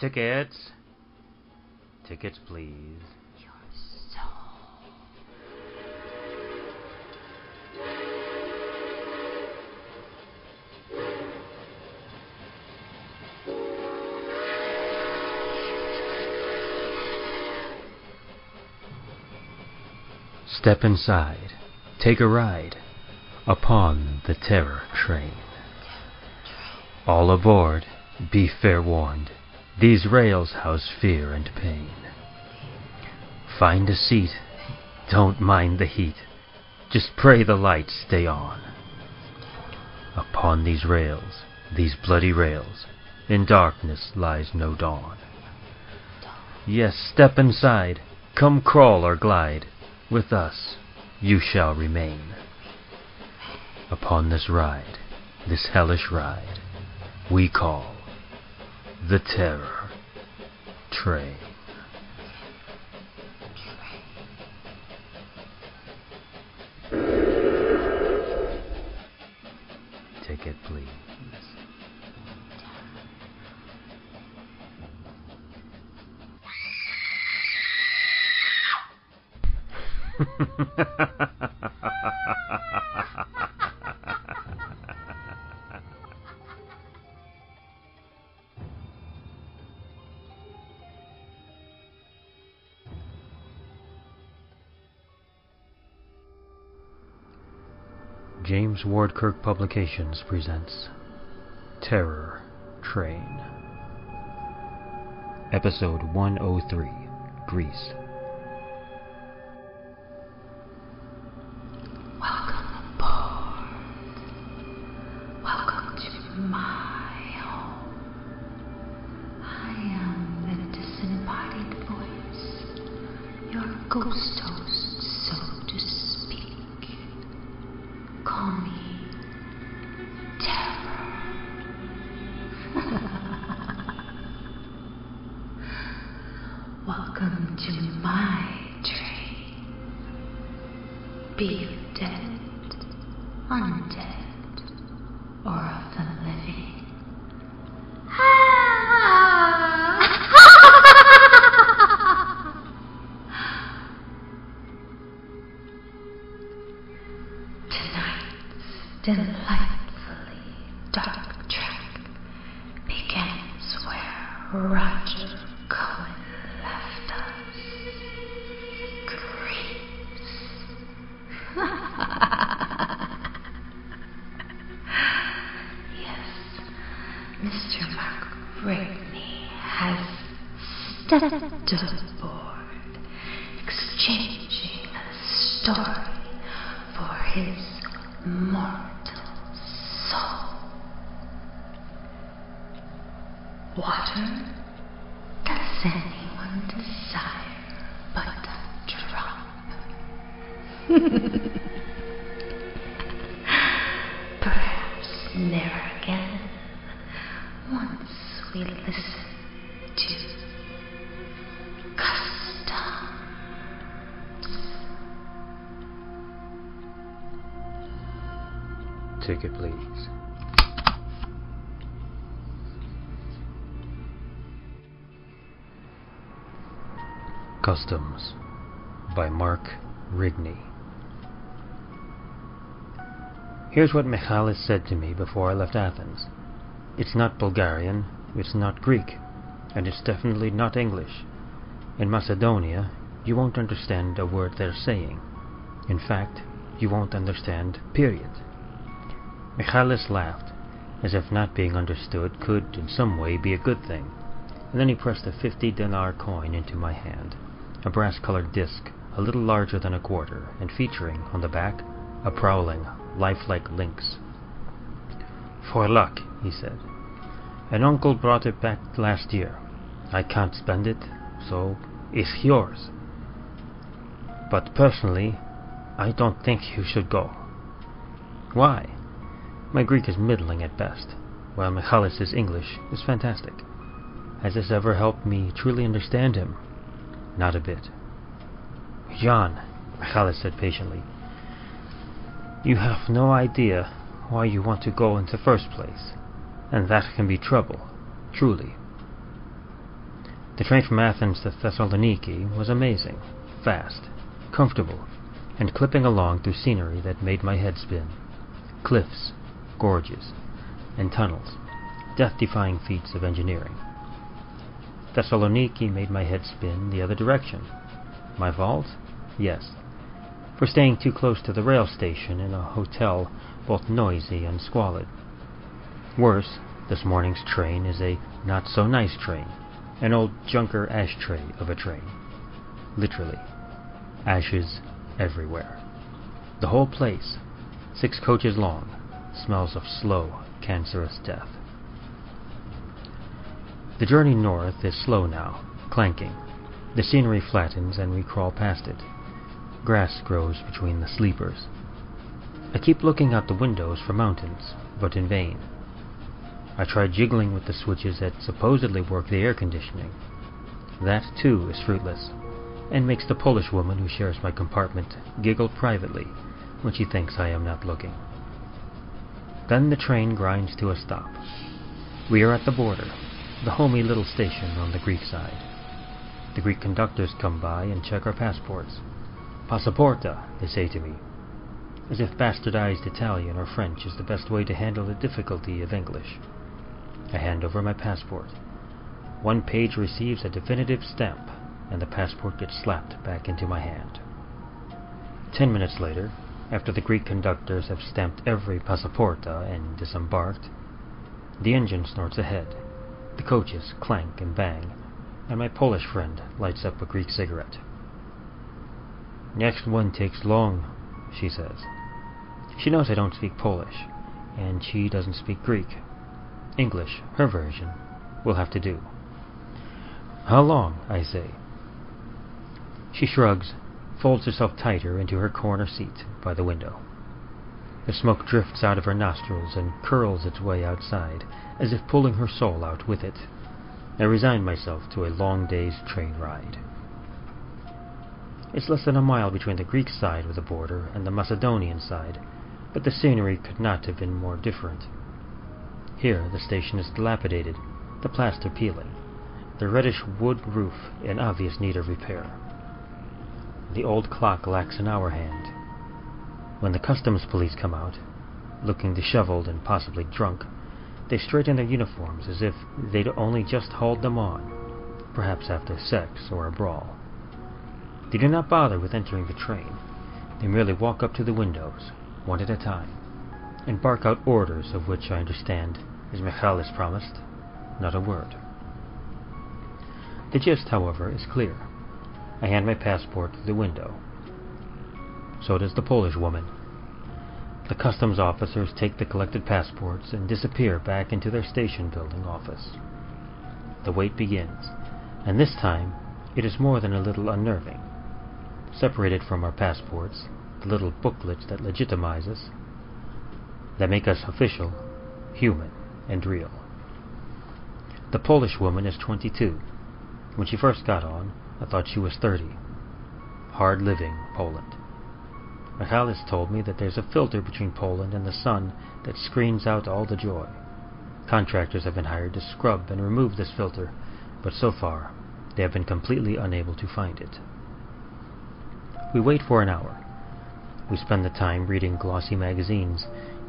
Tickets. Tickets, please. Step inside, take a ride upon the Terror Train. All aboard, be fair warned, these rails house fear and pain. Find a seat, don't mind the heat, just pray the lights stay on. Upon these rails, these bloody rails, in darkness lies no dawn. Yes, step inside, come crawl or glide, with us you shall remain. Upon this ride, this hellish ride, we call the Terror Train. Ticket, please. James Ward Kirk Publications presents Terror Train, Episode 103, Greece. Welcome aboard. Welcome to my home. I am the disembodied voice, your ghost host, so to speak. Call me Terror. Welcome to my train. Be you dead, undead, or of the living. Delightfully dark track begins where Roger Cohen left us. Greece. Yes, Mr. Mark Rigney has stepped aboard, exchanging a story for his mortal soul. Water? Does anyone desire but a drop? Perhaps never again, once we listen to customs. Ticket, please. Customs by Mark Rigney. Here's what Michalis said to me before I left Athens. It's not Bulgarian, it's not Greek, and it's definitely not English. In Macedonia, you won't understand a word they're saying. In fact, you won't understand, period. Michalis laughed, as if not being understood could in some way be a good thing, and then he pressed a 50-dinar coin into my hand, a brass-colored disc, a little larger than a quarter, and featuring, on the back, a prowling, lifelike lynx. "For luck," he said. "An uncle brought it back last year. I can't spend it, so it's yours. But personally, I don't think you should go." "Why?" My Greek is middling at best, while Michalis' English is fantastic. Has this ever helped me truly understand him? Not a bit. "John," Michalis said patiently, "you have no idea why you want to go in the first place, and that can be trouble, truly." The train from Athens to Thessaloniki was amazing, fast, comfortable, and clipping along through scenery that made my head spin. Cliffs, gorges, and tunnels, death-defying feats of engineering. Thessaloniki made my head spin the other direction. My fault? Yes. For staying too close to the rail station in a hotel both noisy and squalid. Worse, this morning's train is a not-so-nice train, an old junker ashtray of a train. Literally. Ashes everywhere. The whole place, 6 coaches long, smells of slow, cancerous death. The journey north is slow now, clanking. The scenery flattens and we crawl past it. Grass grows between the sleepers. I keep looking out the windows for mountains, but in vain. I try jiggling with the switches that supposedly work the air conditioning. That, too, is fruitless, and makes the Polish woman who shares my compartment giggle privately when she thinks I am not looking. Then the train grinds to a stop. We are at the border, the homey little station on the Greek side. The Greek conductors come by and check our passports. Passaporta, they say to me, as if bastardized Italian or French is the best way to handle the difficulty of English. I hand over my passport. One page receives a definitive stamp, and the passport gets slapped back into my hand. 10 minutes later, after the Greek conductors have stamped every passaporta and disembarked, the engine snorts ahead, the coaches clank and bang, and my Polish friend lights up a Greek cigarette. "Next one takes long," she says. She knows I don't speak Polish, and she doesn't speak Greek. English, her version, will have to do. "How long?" I say. She shrugs, folds herself tighter into her corner seat by the window. The smoke drifts out of her nostrils and curls its way outside, as if pulling her soul out with it. I resign myself to a long day's train ride. It's less than a mile between the Greek side of the border and the Macedonian side, but the scenery could not have been more different. Here the station is dilapidated, the plaster peeling, the reddish wood roof in obvious need of repair. The old clock lacks an hour hand. When the customs police come out, looking disheveled and possibly drunk, they straighten their uniforms as if they'd only just hauled them on, perhaps after sex or a brawl. They do not bother with entering the train. They merely walk up to the windows, one at a time, and bark out orders of which I understand, as Michalis promised, not a word. The gist, however, is clear. I hand my passport through the window. So does the Polish woman. The customs officers take the collected passports and disappear back into their station building office. The wait begins, and this time it is more than a little unnerving. Separated from our passports, the little booklets that legitimize us, that make us official, human, and real. The Polish woman is 22. When she first got on, I thought she was 30. Hard-living Poland. Michalis told me that there's a filter between Poland and the sun that screens out all the joy. Contractors have been hired to scrub and remove this filter, but so far they have been completely unable to find it. We wait for an hour. We spend the time reading glossy magazines,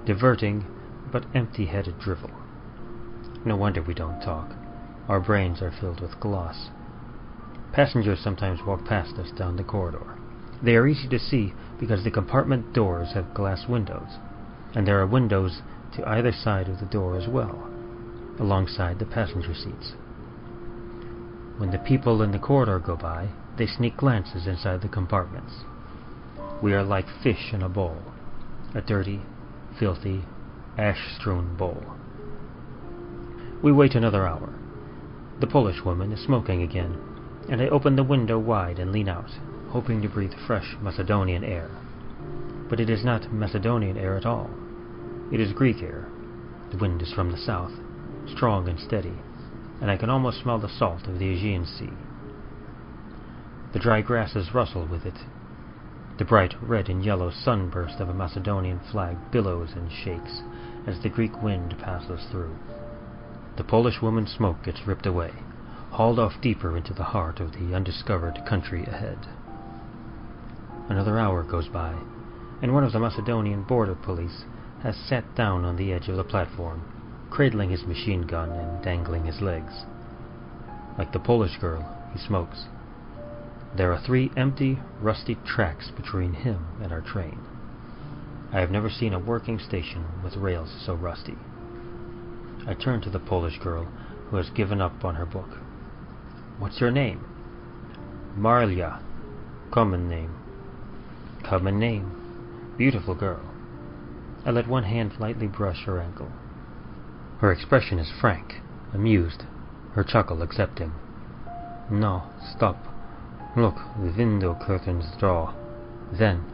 diverting but empty-headed drivel. No wonder we don't talk. Our brains are filled with gloss. Passengers sometimes walk past us down the corridor. They are easy to see because the compartment doors have glass windows, and there are windows to either side of the door as well, alongside the passenger seats. When the people in the corridor go by, they sneak glances inside the compartments. We are like fish in a bowl, a dirty, filthy, ash-strewn bowl. We wait another hour. The Polish woman is smoking again, and I open the window wide and lean out, hoping to breathe fresh Macedonian air. But it is not Macedonian air at all. It is Greek air. The wind is from the south, strong and steady, and I can almost smell the salt of the Aegean Sea. The dry grasses rustle with it. The bright red and yellow sunburst of a Macedonian flag billows and shakes as the Greek wind passes through. The Polish woman's smoke gets ripped away, hauled off deeper into the heart of the undiscovered country ahead. Another hour goes by, and one of the Macedonian border police has sat down on the edge of the platform, cradling his machine gun and dangling his legs. Like the Polish girl, he smokes. There are 3 empty, rusty tracks between him and our train. I have never seen a working station with rails so rusty. I turn to the Polish girl, who has given up on her book. "What's your name?" "Marlia. Common name." "Common name. Beautiful girl." I let one hand lightly brush her ankle. Her expression is frank, amused, her chuckle accepting. "No, stop. Look, the window curtains draw. Then."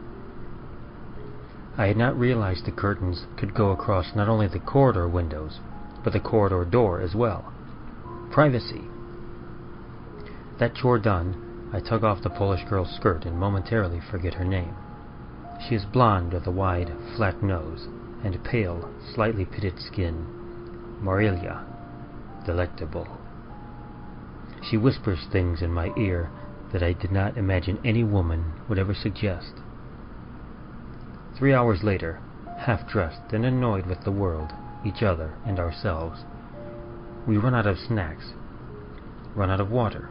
I had not realized the curtains could go across not only the corridor windows, but the corridor door as well. Privacy! That chore done, I tug off the Polish girl's skirt and momentarily forget her name. She is blonde with a wide, flat nose and pale, slightly pitted skin. Marilia. Delectable. She whispers things in my ear that I did not imagine any woman would ever suggest. 3 hours later, half-dressed and annoyed with the world, each other, and ourselves, we run out of snacks, run out of water,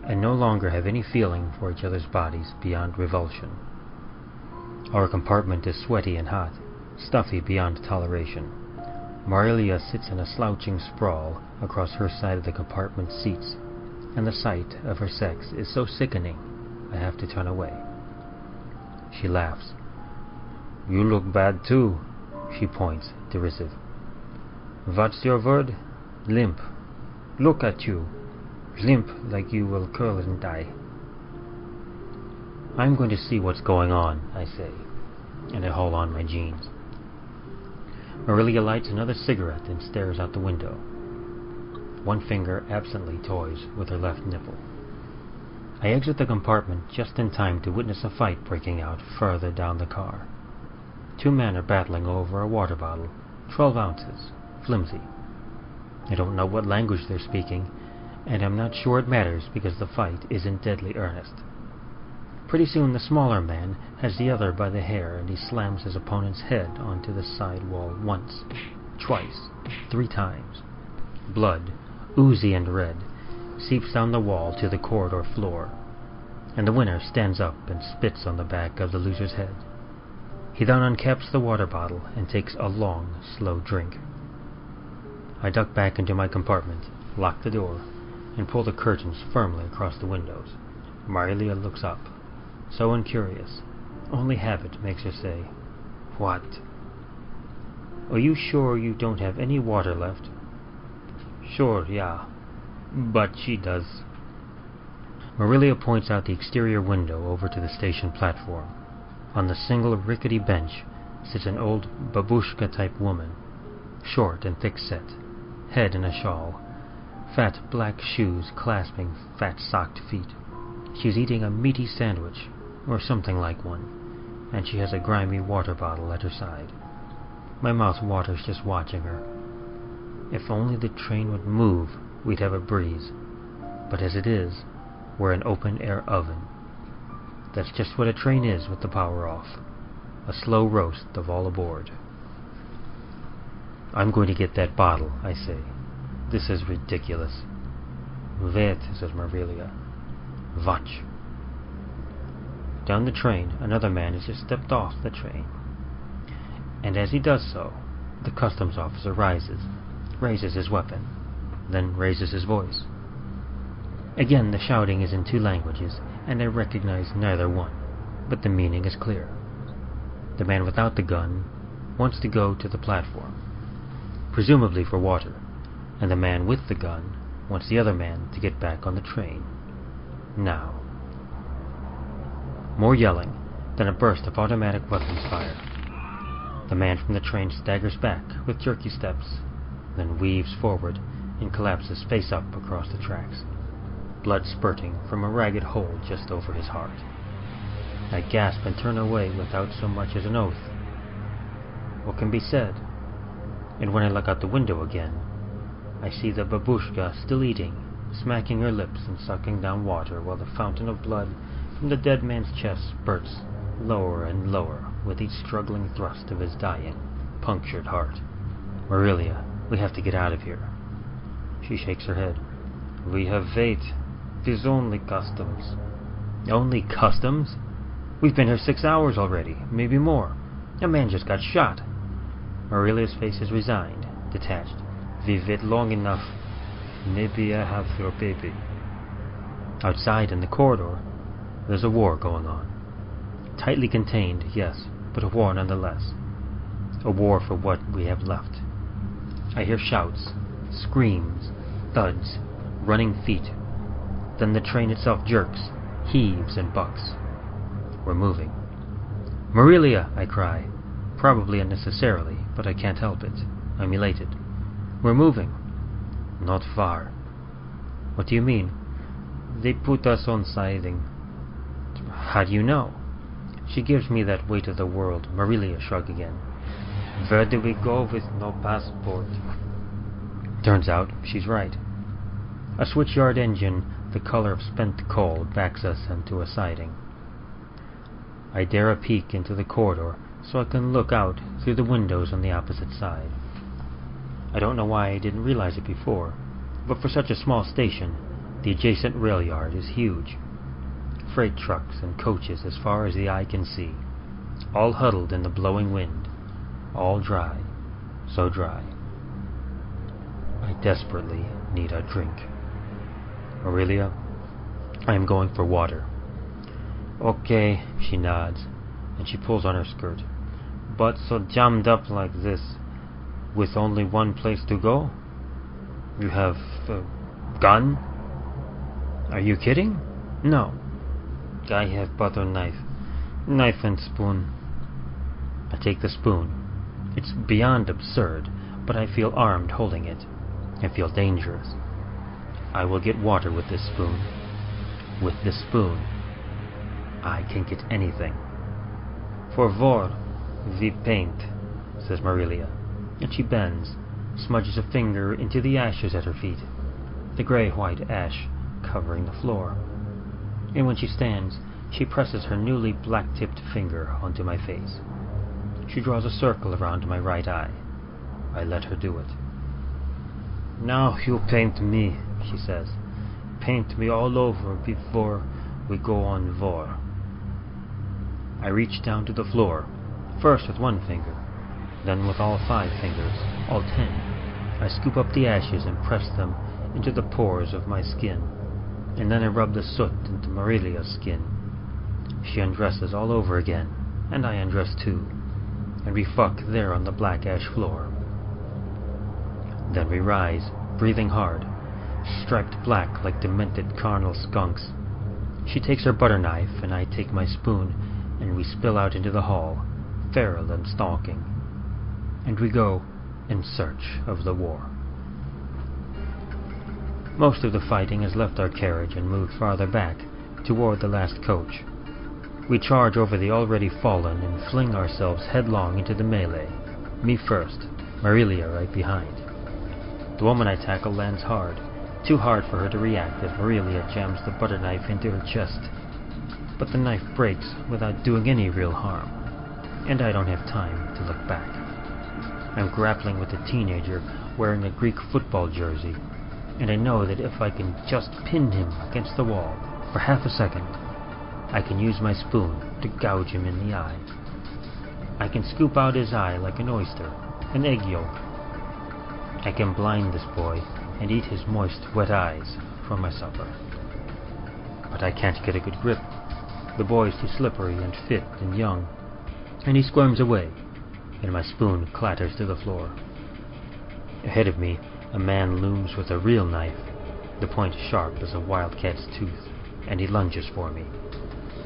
and no longer have any feeling for each other's bodies beyond revulsion. Our compartment is sweaty and hot, stuffy beyond toleration. Marilia sits in a slouching sprawl across her side of the compartment seats, and the sight of her sex is so sickening I have to turn away. She laughs. "You look bad too," she points, derisive. "What's your word? Limp. Look at you. Limp like you will curl and die." "I'm going to see what's going on," I say, and I haul on my jeans. Marilia lights another cigarette and stares out the window. One finger absently toys with her left nipple. I exit the compartment just in time to witness a fight breaking out further down the car. 2 men are battling over a water bottle, 12 ounces, flimsy. I don't know what language they're speaking, and I'm not sure it matters because the fight is in deadly earnest. Pretty soon the smaller man has the other by the hair, and he slams his opponent's head onto the side wall once, twice, 3 times. Blood, oozy and red, seeps down the wall to the corridor floor, and the winner stands up and spits on the back of the loser's head. He then uncaps the water bottle and takes a long, slow drink. I duck back into my compartment, lock the door, and pull the curtains firmly across the windows. Marilia looks up, so incurious. Only habit makes her say, "What? Are you sure you don't have any water left?" "Sure, yeah. But she does." Marilia points out the exterior window over to the station platform. On the single rickety bench sits an old babushka-type woman, short and thick-set, head in a shawl, fat black shoes clasping fat socked feet. She's eating a meaty sandwich, or something like one, and she has a grimy water bottle at her side. My mouth waters just watching her. If only the train would move, we'd have a breeze. But as it is, we're an open-air oven. That's just what a train is with the power off. A slow roast of all aboard. "I'm going to get that bottle," I say. "This is ridiculous." "Vet," says Marilia. "Watch." Down the train, another man has just stepped off the train. And as he does so, the customs officer raises his weapon, then raises his voice. Again, the shouting is in 2 languages, and I recognize neither one, but the meaning is clear. The man without the gun wants to go to the platform, presumably for water, and the man with the gun wants the other man to get back on the train. Now. More yelling, then a burst of automatic weapons fire. The man from the train staggers back with jerky steps, then weaves forward and collapses face up across the tracks, blood spurting from a ragged hole just over his heart. I gasp and turn away without so much as an oath. What can be said? And when I look out the window again, I see the babushka still eating, smacking her lips and sucking down water while the fountain of blood from the dead man's chest spurts lower and lower with each struggling thrust of his dying, punctured heart. "Marilia, we have to get out of here." She shakes her head. "We have fate. It is only customs." "Only customs? We've been here 6 hours already, maybe more. A man just got shot." Marilia's face is resigned, detached. "We've waited long enough. Maybe I have your baby." Outside in the corridor, there's a war going on. Tightly contained, yes, but a war nonetheless. A war for what we have left. I hear shouts, screams, thuds, running feet. Then the train itself jerks, heaves and bucks. We're moving. "Marilia!" I cry, probably unnecessarily, but I can't help it. I'm elated. "We're moving." "Not far." "What do you mean?" "They put us on siding." "How do you know?" She gives me that weight of the world, Marilia shrug again. "Where do we go with no passport?" Turns out she's right. A switchyard engine, the color of spent coal, backs us into a siding. I dare a peek into the corridor so I can look out through the windows on the opposite side. I don't know why I didn't realize it before, but for such a small station, the adjacent rail yard is huge. Freight trucks and coaches as far as the eye can see, all huddled in the blowing wind, all dry, so dry. I desperately need a drink. "Marilia, I am going for water." "Okay," she nods, and she pulls on her skirt. "But so jammed up like this, with only one place to go? You have a gun?" "Are you kidding?" "No. I have butter knife and spoon." I take the spoon. It's beyond absurd, but I feel armed holding it. I feel dangerous. I will get water with this spoon. With this spoon, I can get anything. "For war, we paint," says Marilia, and she bends, smudges a finger into the ashes at her feet, the gray-white ash covering the floor. And when she stands, she presses her newly black-tipped finger onto my face. She draws a circle around my right eye. I let her do it. "Now you paint me," she says. "Paint me all over before we go on war." I reach down to the floor, first with one finger, then with all 5 fingers, all 10. I scoop up the ashes and press them into the pores of my skin, and then I rub the soot into Marilia's skin. She undresses all over again, and I undress too, and we fuck there on the black ash floor. Then we rise, breathing hard, striped black like demented carnal skunks. She takes her butter knife, and I take my spoon, and we spill out into the hall, feral and stalking. And we go in search of the war. Most of the fighting has left our carriage and moved farther back, toward the last coach. We charge over the already fallen and fling ourselves headlong into the melee, me first, Marilia right behind. The woman I tackle lands hard, too hard for her to react as Marilia jams the butter knife into her chest. But the knife breaks without doing any real harm, and I don't have time to look back. I'm grappling with a teenager wearing a Greek football jersey, and I know that if I can just pin him against the wall for half a second, I can use my spoon to gouge him in the eye. I can scoop out his eye like an oyster, an egg yolk. I can blind this boy and eat his moist, wet eyes for my supper. But I can't get a good grip. The boy's too slippery and fit and young, and he squirms away, and my spoon clatters to the floor. Ahead of me, a man looms with a real knife, the point sharp as a wildcat's tooth, and he lunges for me.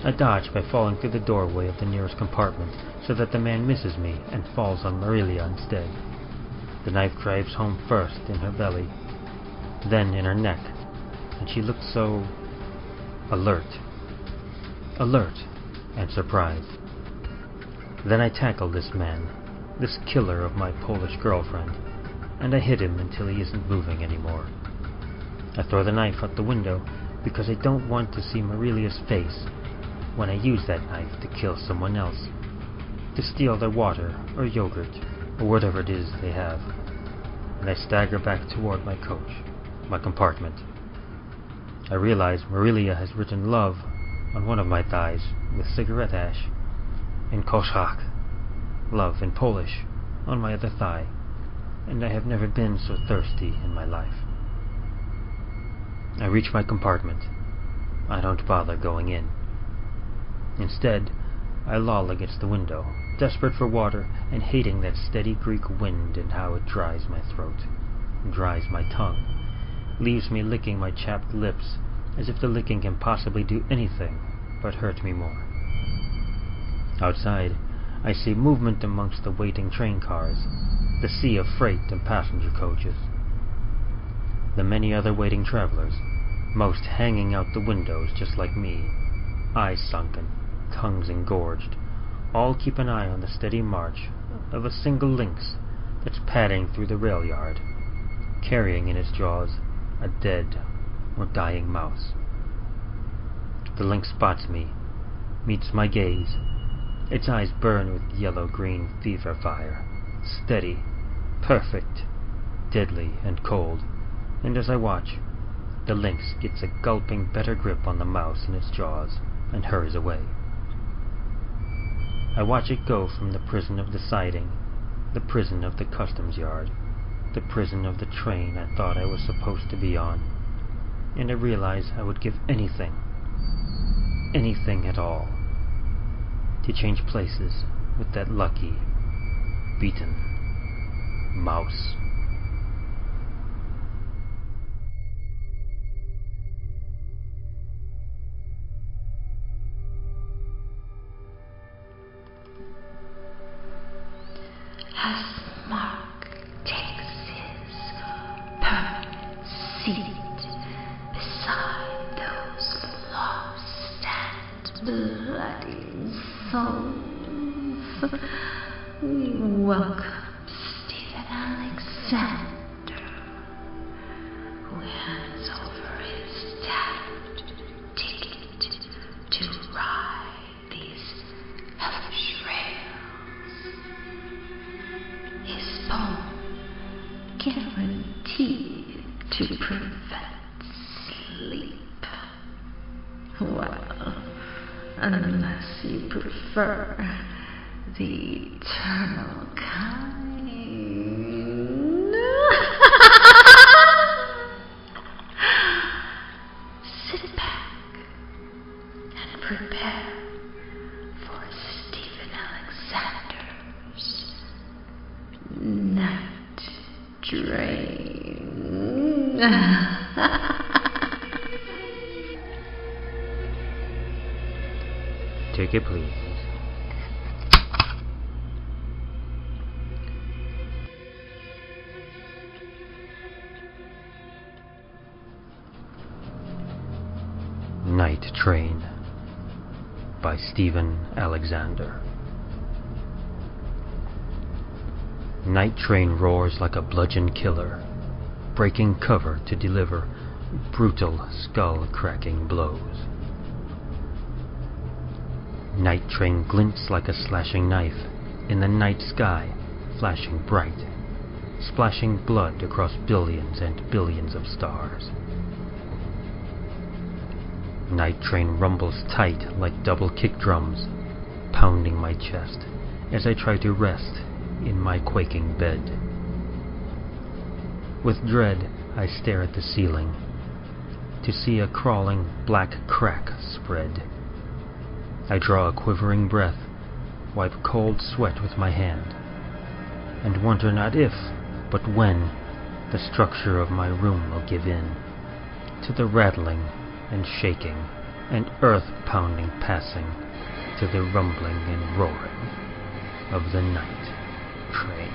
I dodge by falling through the doorway of the nearest compartment, so that the man misses me and falls on Marilia instead. The knife drives home first in her belly, then in her neck, and she looked so alert and surprised. Then I tackle this man, this killer of my Polish girlfriend, and I hit him until he isn't moving anymore. I throw the knife out the window because I don't want to see Marilia's face when I use that knife to kill someone else, to steal their water or yogurt or whatever it is they have. And I stagger back toward my coach, my compartment. I realize Marilia has written love on one of my thighs with cigarette ash, and kochak, love in Polish, on my other thigh, and I have never been so thirsty in my life. I reach my compartment. I don't bother going in. Instead, I loll against the window, desperate for water and hating that steady Greek wind and how it dries my throat, dries my tongue, leaves me licking my chapped lips as if the licking can possibly do anything but hurt me more. Outside, I see movement amongst the waiting train cars, the sea of freight and passenger coaches. The many other waiting travelers, most hanging out the windows just like me, eyes sunken, tongues engorged, all keep an eye on the steady march of a single lynx that's padding through the rail yard, carrying in its jaws a dead or dying mouse. The lynx spots me, meets my gaze. Its eyes burn with yellow-green fever fire, steady, perfect, deadly, and cold, and as I watch, the lynx gets a gulping better grip on the mouse in its jaws and hurries away. I watch it go from the prison of the siding, the prison of the customs yard, the prison of the train I thought I was supposed to be on, and I realize I would give anything at all, to change places with that lucky, beaten mouse. As Mark takes his permanent seat beside those lost and bloody souls, we welcome Stephen Alexander, who hands over his tattered ticket to ride these hellish rails. His bone guaranteed to prevent sleep. Well, unless you prefer the eternal kind. Sit back and prepare for Stephen Alexander's night train. Take it, please. Night Train by Stephen Alexander. Night train roars like a bludgeon killer, breaking cover to deliver brutal skull-cracking blows. Night train glints like a slashing knife in the night sky, flashing bright, splashing blood across billions and billions of stars. Night train rumbles tight like double kick drums, pounding my chest as I try to rest in my quaking bed. With dread, I stare at the ceiling to see a crawling black crack spread. I draw a quivering breath, wipe cold sweat with my hand, and wonder not if, but when, the structure of my room will give in to the rattling and shaking and earth-pounding passing to the rumbling and roaring of the night train.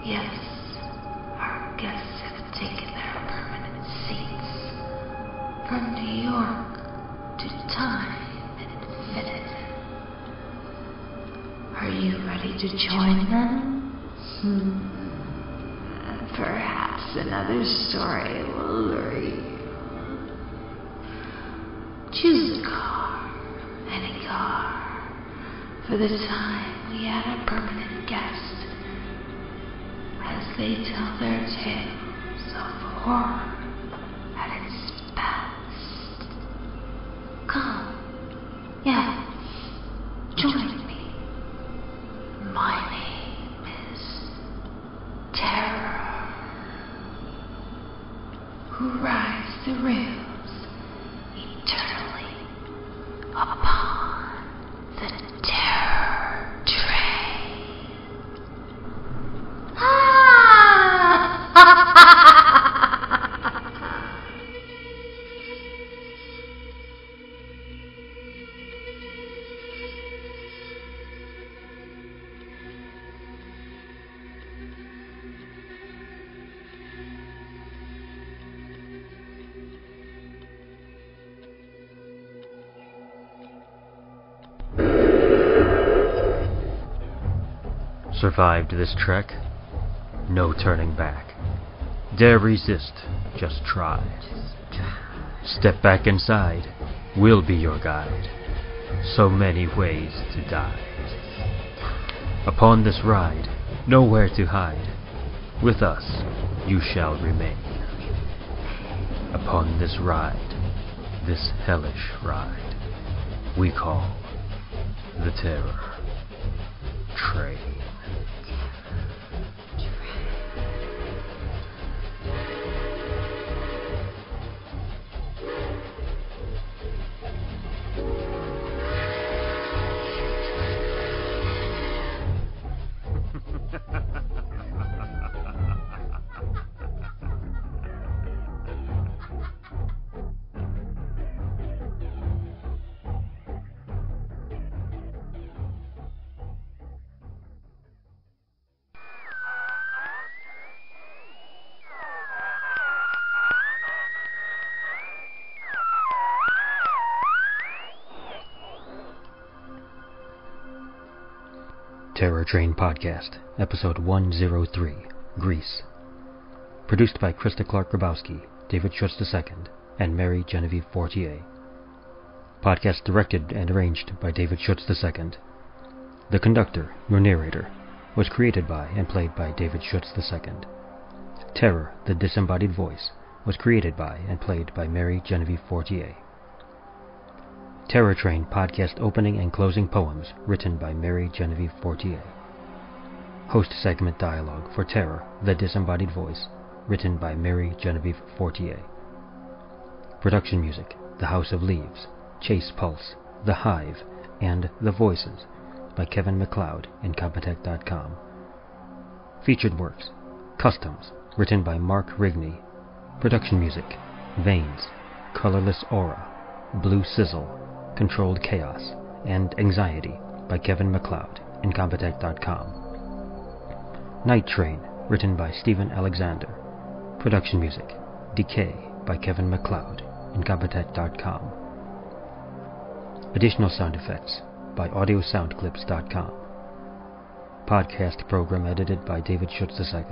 Yes, our guests have taken their permanent seats. From New York to time infinite. Are you ready to join them? Perhaps another story will lure you. Choose a car, any car, for the time we had a permanent guest, as they tell their tales of horror at its best. Come, join me. My name is Terror, who rides the rails eternally upon the Terror Train. Survived this trek? No turning back. Dare resist, just try. Step back inside, we'll be your guide. So many ways to die. Upon this ride, nowhere to hide. With us, you shall remain. Upon this ride, this hellish ride, we call the Terror Train. Terror Train Podcast, Episode 103, Greece. Produced by Krista Clark-Grabowski, David Schutz II, and Mary Genevieve Fortier. Podcast directed and arranged by David Schutz II. The conductor, your narrator, was created by and played by David Schutz II. Terror, the disembodied voice, was created by and played by Mary Genevieve Fortier. Terror Train Podcast opening and closing poems written by Mary Genevieve Fortier. Host segment dialogue for Terror, the disembodied voice, written by Mary Genevieve Fortier. Production music, The House of Leaves, Chase Pulse, The Hive, and The Voices by Kevin MacLeod, Incompetech.com. Featured works, Customs, written by Mark Rigney. Production music, Veins, Colorless Aura, Blue Sizzle, Controlled Chaos, and Anxiety by Kevin MacLeod, Incompetech.com. Night Train, written by Stephen Alexander. Production music, Decay by Kevin MacLeod, Incompetech.com. Additional sound effects by AudioSoundClips.com. Podcast program edited by David Schutz II.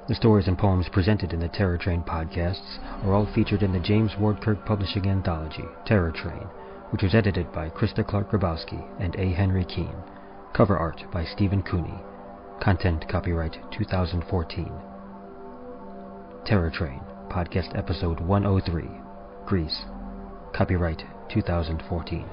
The stories and poems presented in the Terror Train podcasts are all featured in the James Ward Kirk Publishing Anthology, Terror Train, which was edited by Krista Clark-Grabowski and A. Henry Keene. Cover art by Stephen Cooney. Content copyright 2014. Terror Train, podcast episode 103, Greece. Copyright 2014.